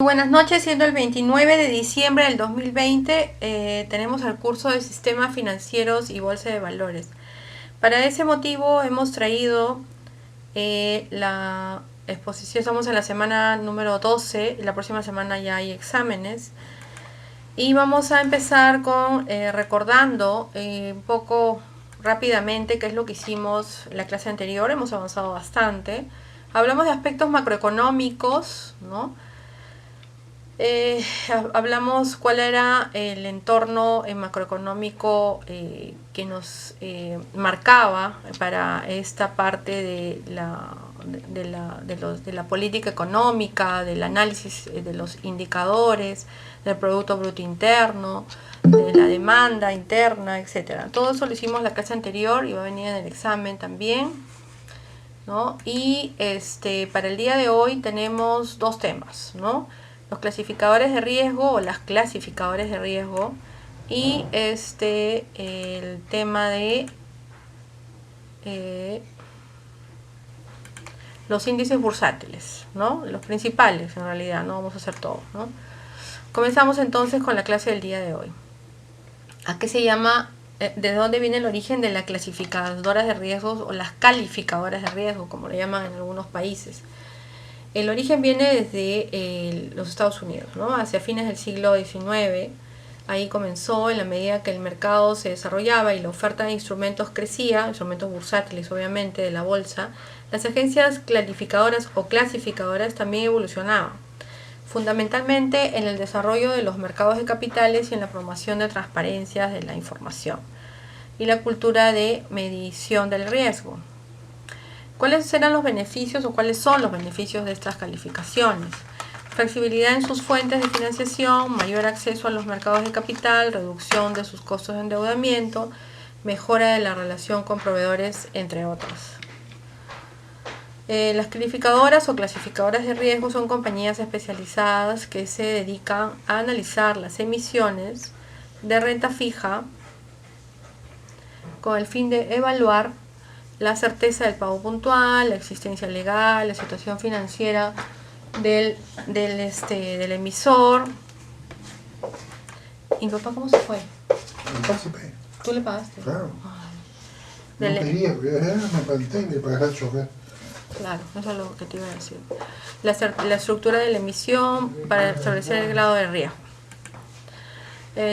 Buenas noches, siendo el 29 de diciembre del 2020, tenemos el curso de Sistemas Financieros y Bolsa de Valores. Para ese motivo hemos traído la exposición, estamos en la semana número 12, la próxima semana ya hay exámenes. Y vamos a empezar con recordando un poco rápidamente qué es lo que hicimos en la clase anterior. Hemos avanzado bastante. Hablamos de aspectos macroeconómicos, ¿no? Hablamos cuál era el entorno macroeconómico que nos marcaba para esta parte de la política económica, del análisis de los indicadores, del Producto Bruto Interno, de la demanda interna, etcétera. Todo eso lo hicimos la clase anterior y va a venir en el examen también, ¿no? Y para el día de hoy tenemos dos temas, ¿no? Los clasificadores de riesgo o las clasificadores de riesgo y el tema de los índices bursátiles, ¿no? Los principales en realidad, no vamos a hacer todo, ¿no? Comenzamos entonces con la clase del día de hoy. ¿A qué se llama? ¿De dónde viene el origen de las clasificadoras de riesgos o las calificadoras de riesgo, como le llaman en algunos países? El origen viene desde los Estados Unidos, ¿no? Hacia fines del siglo XIX. Ahí comenzó, en la medida que el mercado se desarrollaba y la oferta de instrumentos crecía, instrumentos bursátiles obviamente de la bolsa, las agencias clasificadoras o clasificadoras también evolucionaban, fundamentalmente en el desarrollo de los mercados de capitales y en la promoción de transparencias de la información y la cultura de medición del riesgo. ¿Cuáles eran los beneficios o cuáles son los beneficios de estas calificaciones? Flexibilidad en sus fuentes de financiación, mayor acceso a los mercados de capital, reducción de sus costos de endeudamiento, mejora de la relación con proveedores, entre otros. Las calificadoras o clasificadoras de riesgo son compañías especializadas que se dedican a analizar las emisiones de renta fija con el fin de evaluar la certeza del pago puntual, la existencia legal, la situación financiera del emisor. ¿Y mi papá cómo se fue? ¿Tú le pagaste? Claro. No quería, porque me planté y le pagará al chofer. Claro, eso es lo que te iba a decir. La estructura de la emisión para establecer el grado de riesgo.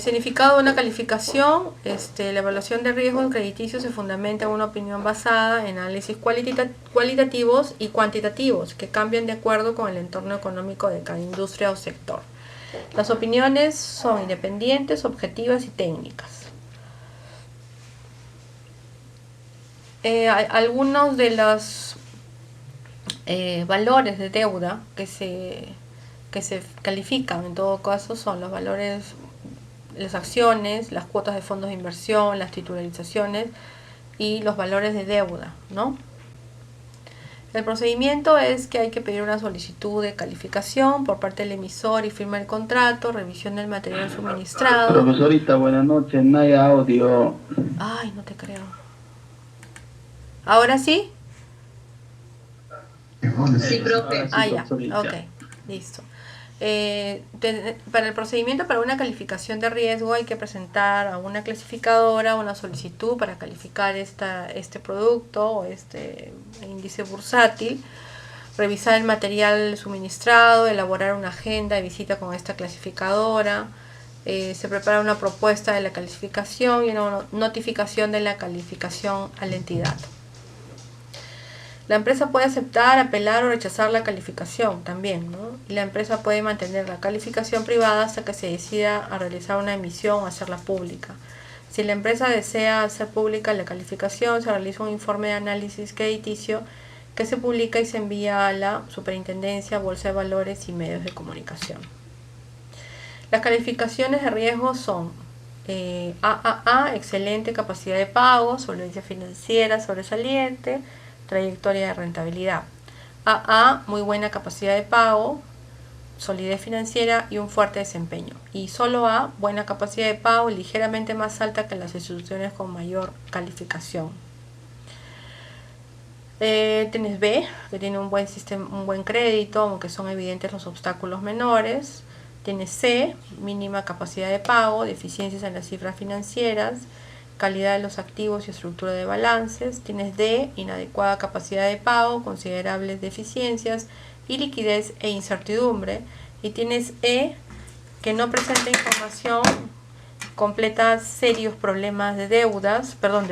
Significado de una calificación: la evaluación de riesgos crediticios se fundamenta en una opinión basada en análisis cualitativos y cuantitativos que cambian de acuerdo con el entorno económico de cada industria o sector. Las opiniones son independientes, objetivas y técnicas. Algunos de los valores de deuda que se califican en todo caso son los valores, las acciones, las cuotas de fondos de inversión, las titularizaciones y los valores de deuda, ¿no? El procedimiento es que hay que pedir una solicitud de calificación por parte del emisor y firma el contrato, revisión del material suministrado. Profesorita, buenas noches, no hay audio. Ay, no te creo. ¿Ahora sí? Sí, profe. Ah, ya, ok, listo. Para el procedimiento para una calificación de riesgo hay que presentar a una clasificadora una solicitud para calificar este producto o este índice bursátil, revisar el material suministrado, elaborar una agenda de visita con esta clasificadora, se prepara una propuesta de la calificación y una notificación de la calificación a la entidad. La empresa puede aceptar, apelar o rechazar la calificación también, ¿no? Y la empresa puede mantener la calificación privada hasta que se decida a realizar una emisión o hacerla pública. Si la empresa desea hacer pública la calificación, se realiza un informe de análisis crediticio que se publica y se envía a la Superintendencia, Bolsa de Valores y medios de comunicación. Las calificaciones de riesgo son AAA, excelente capacidad de pago, solvencia financiera sobresaliente, trayectoria de rentabilidad. AA, muy buena capacidad de pago, solidez financiera y un fuerte desempeño. Y solo A, buena capacidad de pago, ligeramente más alta que las instituciones con mayor calificación. Tienes B, que tiene un buen sistema, un buen crédito, aunque son evidentes los obstáculos menores. Tienes C, mínima capacidad de pago, deficiencias en las cifras financieras, calidad de los activos y estructura de balances. Tienes D, inadecuada capacidad de pago, considerables deficiencias y liquidez e incertidumbre. Y tienes E, que no presenta información completa, serios problemas de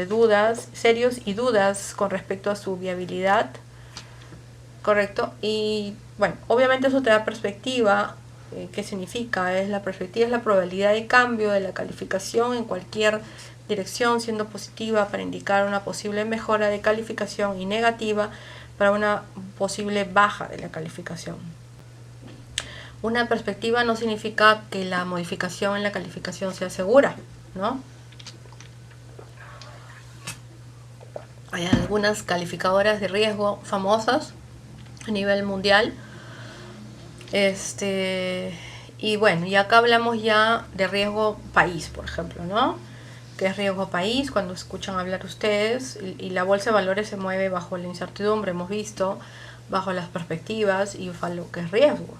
dudas, serios y dudas con respecto a su viabilidad, correcto. Y bueno, obviamente eso te da perspectiva. ¿Qué significa? La perspectiva es la probabilidad de cambio de la calificación en cualquier dirección, siendo positiva para indicar una posible mejora de calificación y negativa para una posible baja de la calificación. Una perspectiva no significa que la modificación en la calificación sea segura, ¿no? Hay algunas calificadoras de riesgo famosas a nivel mundial. Y bueno, y acá hablamos ya de riesgo país, por ejemplo, ¿no? ¿Qué es riesgo país? Cuando escuchan hablar ustedes, y la bolsa de valores se mueve bajo la incertidumbre, hemos visto, bajo las perspectivas y bajo lo que es riesgo.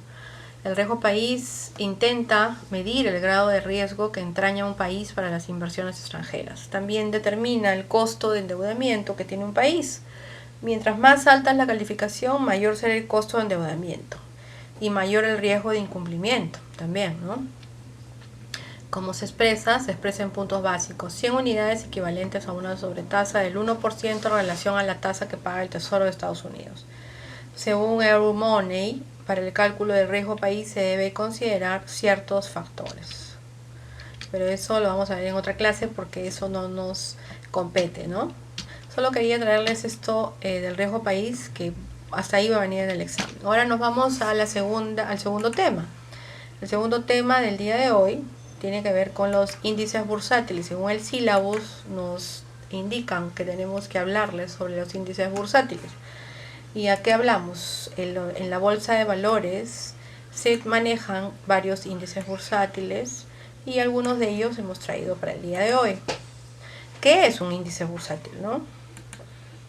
El riesgo país intenta medir el grado de riesgo que entraña un país para las inversiones extranjeras. También determina el costo de endeudamiento que tiene un país. Mientras más alta es la calificación, mayor será el costo de endeudamiento y mayor el riesgo de incumplimiento también, ¿no? Como se expresa en puntos básicos: 100 unidades equivalentes a una sobretasa del 1% en relación a la tasa que paga el Tesoro de Estados Unidos. Según Euromoney, para el cálculo del riesgo país se debe considerar ciertos factores. Pero eso lo vamos a ver en otra clase porque eso no nos compete, ¿no? Solo quería traerles esto del riesgo país, que hasta ahí va a venir en el examen. Ahora nos vamos a al segundo tema. El segundo tema del día de hoy tiene que ver con los índices bursátiles. Según el sílabus nos indican que tenemos que hablarles sobre los índices bursátiles. ¿Y a qué hablamos? En la bolsa de valores se manejan varios índices bursátiles y algunos de ellos hemos traído para el día de hoy. ¿Qué es un índice bursátil, no?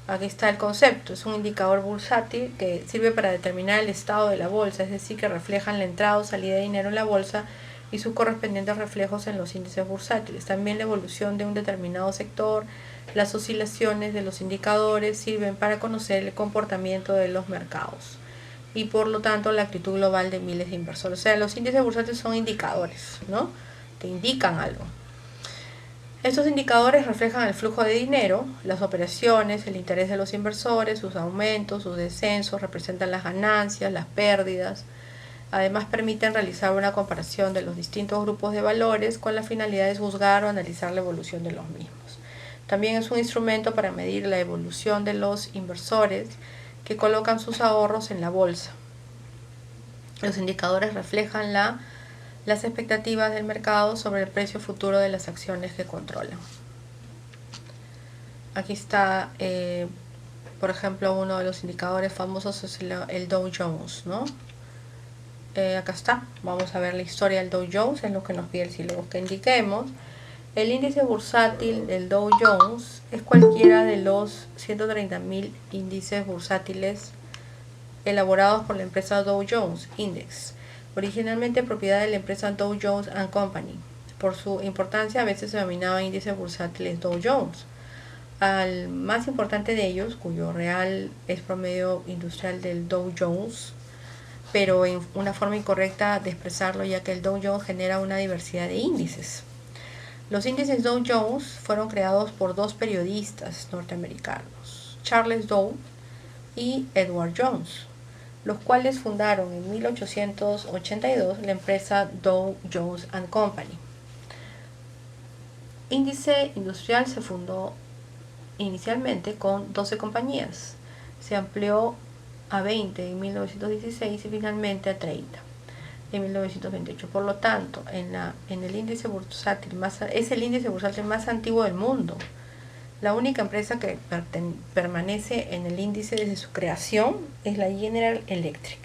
Aquí está el concepto: es un indicador bursátil que sirve para determinar el estado de la bolsa, es decir, que reflejan la entrada o salida de dinero en la bolsa y sus correspondientes reflejos en los índices bursátiles. También la evolución de un determinado sector, las oscilaciones de los indicadores sirven para conocer el comportamiento de los mercados y por lo tanto la actitud global de miles de inversores. O sea, los índices bursátiles son indicadores, ¿no? Que indican algo. Estos indicadores reflejan el flujo de dinero, las operaciones, el interés de los inversores, sus aumentos, sus descensos, representan las ganancias, las pérdidas. Además, permiten realizar una comparación de los distintos grupos de valores con la finalidad de juzgar o analizar la evolución de los mismos. También es un instrumento para medir la evolución de los inversores que colocan sus ahorros en la bolsa. Los indicadores reflejan las expectativas del mercado sobre el precio futuro de las acciones que controlan. Aquí está, por ejemplo, uno de los indicadores famosos es el Dow Jones, ¿no? Acá está, vamos a ver la historia del Dow Jones, en lo que nos pide el sílabus que indiquemos. El índice bursátil del Dow Jones es cualquiera de los 130.000 índices bursátiles elaborados por la empresa Dow Jones Index, originalmente propiedad de la empresa Dow Jones and Company. Por su importancia a veces se denominaba índices bursátiles Dow Jones. Al más importante de ellos, cuyo real es promedio industrial del Dow Jones, pero en una forma incorrecta de expresarlo, ya que el Dow Jones genera una diversidad de índices. Los índices Dow Jones fueron creados por dos periodistas norteamericanos, Charles Dow y Edward Jones, los cuales fundaron en 1882 la empresa Dow Jones and Company. Índice industrial se fundó inicialmente con 12 compañías, se amplió a 20 en 1916 y finalmente a 30 en 1928. Por lo tanto, en el índice bursátil es el índice bursátil más antiguo del mundo. La única empresa que permanece en el índice desde su creación es la General Electric.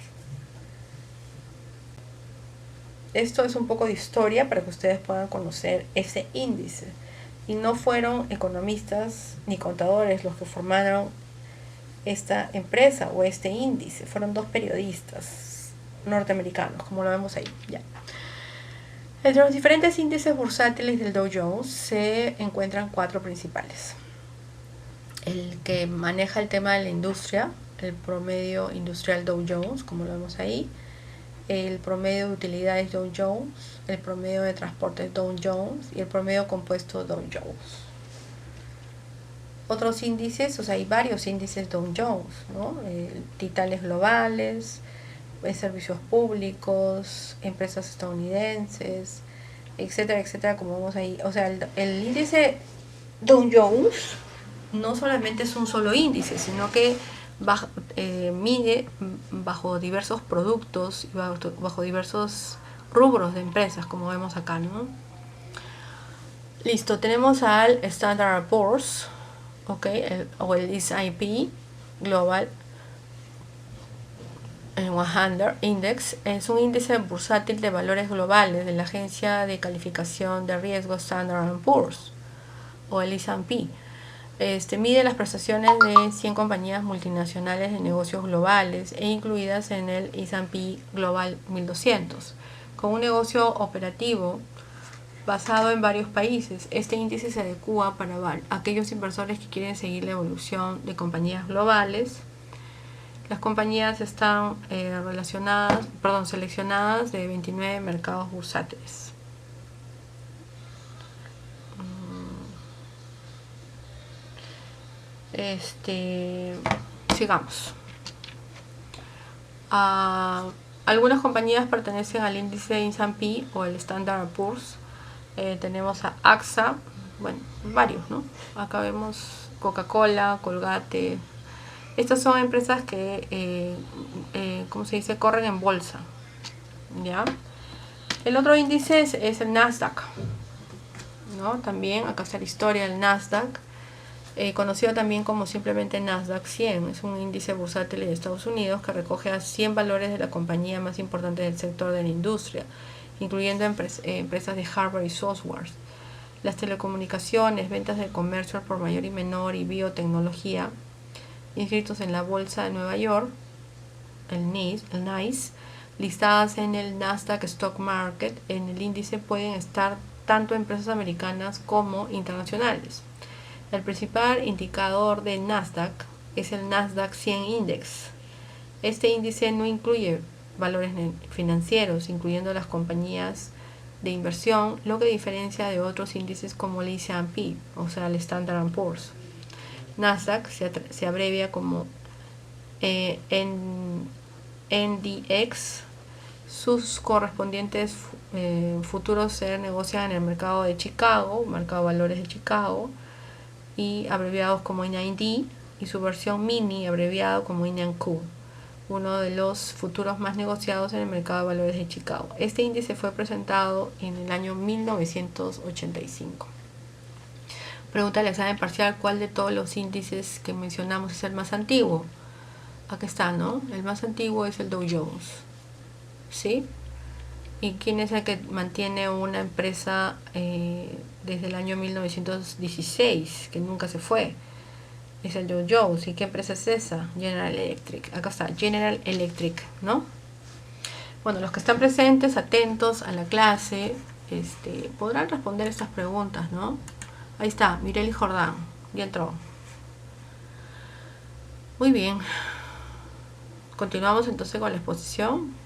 Esto es un poco de historia para que ustedes puedan conocer ese índice. Y no fueron economistas ni contadores los que formaron esta empresa o este índice. Fueron 2 periodistas norteamericanos, como lo vemos ahí. Ya. Entre los diferentes índices bursátiles del Dow Jones se encuentran 4 principales. El que maneja el tema de la industria, el promedio industrial Dow Jones, como lo vemos ahí, el promedio de utilidades Dow Jones, el promedio de transportes Dow Jones y el promedio compuesto Dow Jones. Otros índices, o sea, hay varios índices Dow Jones, ¿no? Titanes globales, servicios públicos, empresas estadounidenses, etcétera, etcétera, como vemos ahí. O sea, el índice Dow Jones no solamente es un solo índice, sino que mide bajo diversos productos y bajo diversos rubros de empresas, como vemos acá, ¿no? Listo, tenemos al Standard & Poor's, okay, o el S&P Global 100 Index. Es un índice bursátil de valores globales de la agencia de calificación de riesgo Standard & Poor's, o el S&P. Mide las prestaciones de 100 compañías multinacionales de negocios globales e incluidas en el S&P Global 1200, con un negocio operativo basado en varios países. Este índice se adecua para aquellos inversores que quieren seguir la evolución de compañías globales. Las compañías están seleccionadas de 29 mercados bursátiles. Sigamos. Algunas compañías pertenecen al índice S&P o el Standard & Poor's. Tenemos a AXA, bueno, varios, ¿no? Acá vemos Coca-Cola, Colgate. Estas son empresas que, ¿cómo se dice?, corren en bolsa, ¿ya? El otro índice es el Nasdaq, ¿no? También, acá está la historia del Nasdaq. Conocido también como simplemente Nasdaq 100, es un índice bursátil de Estados Unidos que recoge a 100 valores de la compañía más importante del sector de la industria, incluyendo empresas de hardware y software, las telecomunicaciones, ventas de comercio al por mayor y menor y biotecnología, inscritos en la Bolsa de Nueva York, el NYSE, listadas en el Nasdaq Stock Market. En el índice pueden estar tanto empresas americanas como internacionales. El principal indicador de Nasdaq es el Nasdaq 100 Index. Este índice no incluye valores financieros, incluyendo las compañías de inversión, lo que diferencia de otros índices como el S&P, o sea, el Standard & Poor's. Nasdaq se abrevia como NDX. Sus correspondientes futuros se negocian en el mercado de Chicago, mercado de valores de Chicago, y abreviados como NID, y su versión mini abreviado como NQ, uno de los futuros más negociados en el mercado de valores de Chicago. Este índice fue presentado en el año 1985. Pregunta del examen parcial: ¿cuál de todos los índices que mencionamos es el más antiguo? Aquí está, ¿no? El más antiguo es el Dow Jones, ¿sí? ¿Y quién es el que mantiene una empresa desde el año 1916, que nunca se fue? Es el Dow Jones. ¿Y qué empresa es esa? General Electric. Acá está, General Electric, ¿no? Bueno, los que están presentes, atentos a la clase, podrán responder estas preguntas, ¿no? Ahí está, Mireli Jordán, ya entró. Muy bien. Continuamos entonces con la exposición.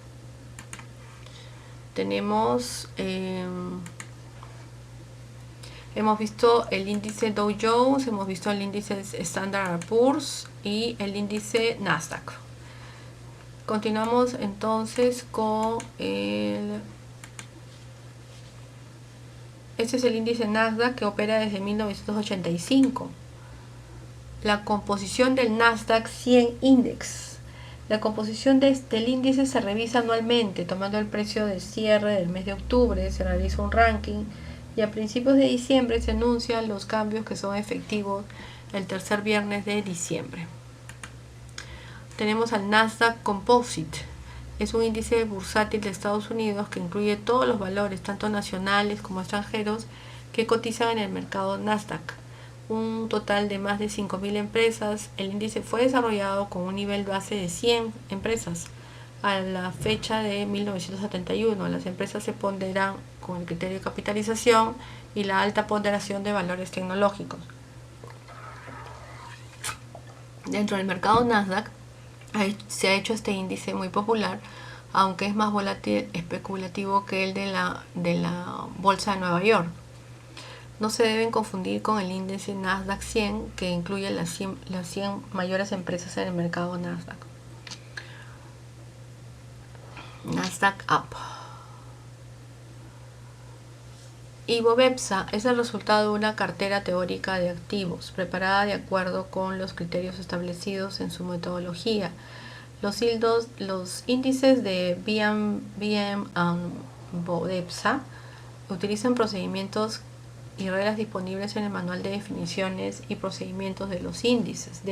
Tenemos, hemos visto el índice Dow Jones, hemos visto el índice Standard & Poor's y el índice Nasdaq. Continuamos entonces con este es el índice Nasdaq, que opera desde 1985. La composición del Nasdaq 100 Index. La composición del índice se revisa anualmente, tomando el precio del cierre del mes de octubre, se realiza un ranking y a principios de diciembre se anuncian los cambios que son efectivos el tercer viernes de diciembre. Tenemos al Nasdaq Composite. Es un índice bursátil de Estados Unidos que incluye todos los valores, tanto nacionales como extranjeros, que cotizan en el mercado Nasdaq. un total de más de 5.000 empresas. El índice fue desarrollado con un nivel base de 100 empresas. A la fecha de 1971, las empresas se ponderan con el criterio de capitalización y la alta ponderación de valores tecnológicos. Dentro del mercado Nasdaq se ha hecho este índice muy popular, aunque es más volátil especulativo que el de la Bolsa de Nueva York. No se deben confundir con el índice Nasdaq 100, que incluye las 100 mayores empresas en el mercado Nasdaq. Nasdaq Up. IBOVEPSA es el resultado de una cartera teórica de activos preparada de acuerdo con los criterios establecidos en su metodología. Los índices de BM-BOVEPSA utilizan procedimientos y reglas disponibles en el manual de definiciones y procedimientos de estos índices.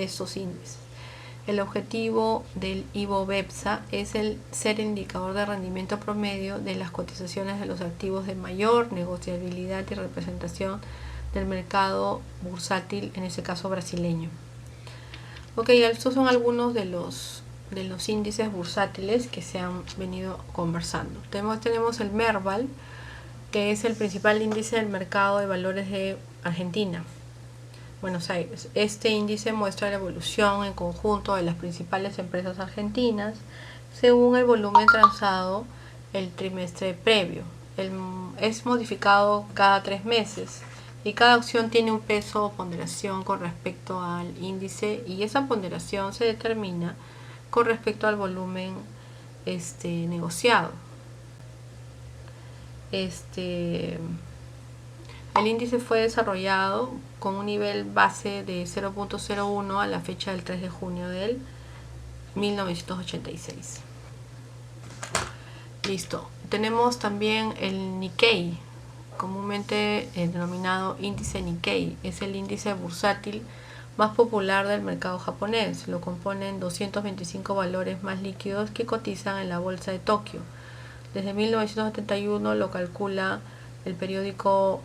El objetivo del IBOVEPSA es ser el indicador de rendimiento promedio de las cotizaciones de los activos de mayor negociabilidad y representación del mercado bursátil, en este caso brasileño. Ok, estos son algunos de los índices bursátiles que se han venido conversando. Tenemos el Merval, que es el principal índice del mercado de valores de Argentina, Buenos Aires. Este índice muestra la evolución en conjunto de las principales empresas argentinas según el volumen transado el trimestre previo. Es modificado cada 3 meses y cada acción tiene un peso o ponderación con respecto al índice, y esa ponderación se determina con respecto al volumen negociado. El índice fue desarrollado con un nivel base de 0.01 a la fecha del 3 de junio del 1986. Listo. Tenemos también el Nikkei, comúnmente denominado índice Nikkei. Es el índice bursátil más popular del mercado japonés. Lo componen 225 valores más líquidos que cotizan en la bolsa de Tokio. Desde 1971 lo calcula el periódico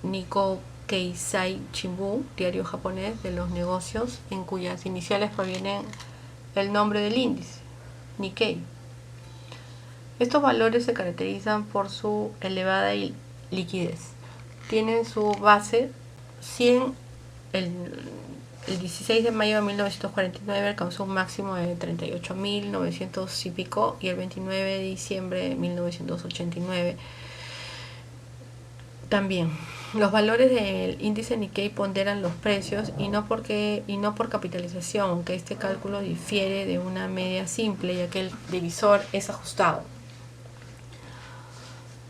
Nikko Keizai Shimbun, diario japonés de los negocios, en cuyas iniciales provienen el nombre del índice, Nikkei. Estos valores se caracterizan por su elevada liquidez. Tienen su base 100. El 16 de mayo de 1949 alcanzó un máximo de 38.900 y pico, y el 29 de diciembre de 1989 también. Los valores del índice Nikkei ponderan los precios y no por capitalización, aunque este cálculo difiere de una media simple, ya que el divisor es ajustado.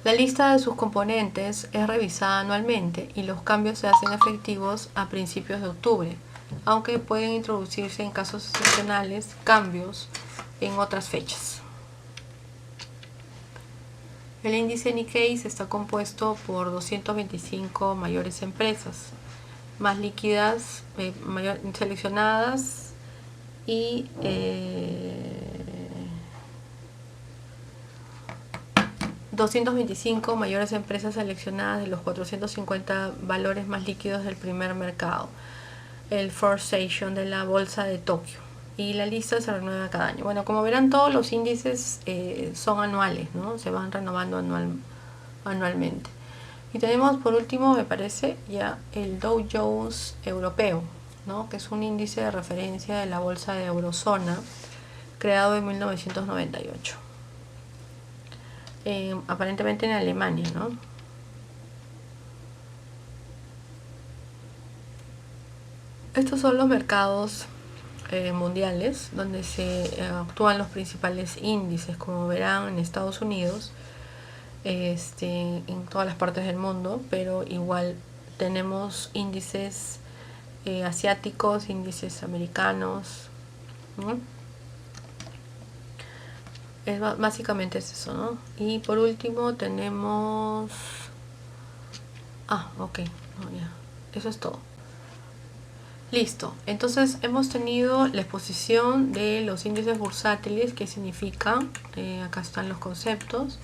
La lista de sus componentes es revisada anualmente y los cambios se hacen efectivos a principios de octubre, aunque pueden introducirse en casos excepcionales cambios en otras fechas. El índice Nikkei está compuesto por 225 mayores empresas, más líquidas, seleccionadas, y 225 mayores empresas seleccionadas de los 450 valores más líquidos del primer mercado, el First Session de la Bolsa de Tokio. Y la lista se renueva cada año. Bueno, como verán, todos los índices son anuales, ¿no? Se van renovando anualmente. Y tenemos por último, me parece, ya el Dow Jones europeo, ¿no? Que es un índice de referencia de la bolsa de Eurozona, creado en 1998. Aparentemente en Alemania, ¿no? Estos son los mercados mundiales donde se actúan los principales índices. Como verán, en Estados Unidos, en todas las partes del mundo, pero igual tenemos índices asiáticos, índices americanos, ¿no? Básicamente es eso, ¿no? Y por último tenemos ok, no, ya, eso es todo. Listo, entonces hemos tenido la exposición de los índices bursátiles, que significan, acá están los conceptos.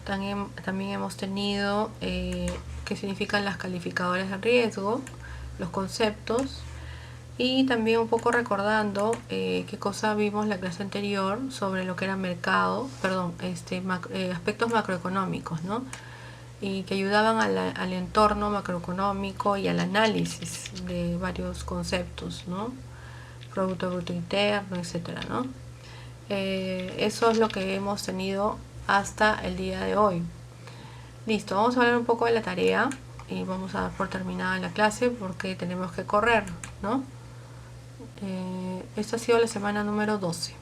También hemos tenido qué significan las calificadoras de riesgo, los conceptos y también un poco recordando qué cosa vimos la clase anterior sobre lo que era mercado, perdón, aspectos macroeconómicos, ¿no? Y que ayudaban al entorno macroeconómico y al análisis de varios conceptos, ¿no? Producto Bruto Interno, etcétera, ¿no? Eso es lo que hemos tenido hasta el día de hoy. Listo, vamos a hablar un poco de la tarea y vamos a dar por terminada la clase porque tenemos que correr, ¿no? Esta ha sido la semana número 12.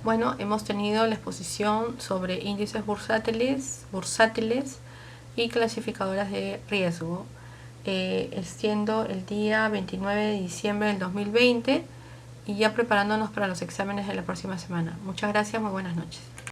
Bueno, hemos tenido la exposición sobre índices bursátiles y clasificadoras de riesgo, siendo el día 29 de diciembre del 2020 y ya preparándonos para los exámenes de la próxima semana. Muchas gracias, muy buenas noches.